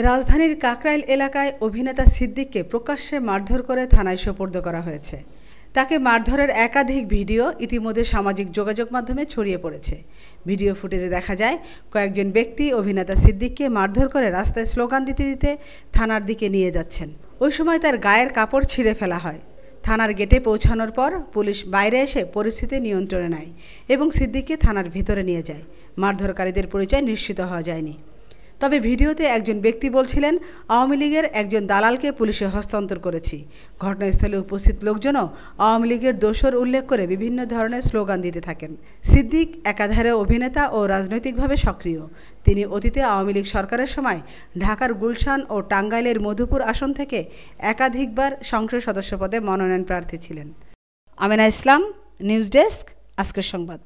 রাজধানীর কাকরাইল এলাকায় অভিনেতা সিদ্দিককে প্রকাশ্যে মারধর করে থানায় সোপর্দ করা হয়েছে। তাকে মারধরের একাধিক ভিডিও ইতিমধ্যে সামাজিক যোগাযোগ মাধ্যমে ছড়িয়ে পড়েছে। ভিডিও ফুটেজে দেখা যায় কয়েকজন ব্যক্তি অভিনেতা সিদ্দিককে মারধর করে রাস্তায় স্লোগান দিতে দিতে থানার দিকে নিয়ে যাচ্ছেন। ওই সময় তার গায়ের কাপড় ছিঁড়ে ফেলা হয়। থানার গেটে পৌঁছানোর পর পুলিশ বাইরে এসে পরিস্থিতি নিয়ন্ত্রণে নেয় এবং সিদ্দিককে থানার ভিতরে নিয়ে যায়। মারধরকারীদের পরিচয় নিশ্চিত হওয়া যায়নি। তবে ভিডিওতে একজন ব্যক্তি বলছিলেন, আওয়ামী লীগের একজন দালালকে পুলিশে হস্তান্তর করেছি। ঘটনাস্থলে উপস্থিত লোকজনও আওয়ামী লীগের দোসর উল্লেখ করে বিভিন্ন ধরনের স্লোগান দিতে থাকেন। সিদ্দিক একাধারে অভিনেতা ও রাজনৈতিকভাবে সক্রিয়। তিনি অতীতে আওয়ামী লীগ সরকারের সময় ঢাকার গুলশান ও টাঙ্গাইলের মধুপুর আসন থেকে একাধিকবার সংসদ সদস্য পদে মনোনয়ন প্রার্থী ছিলেন। আমেনা ইসলাম, নিউজ ডেস্ক, আজকের সংবাদ।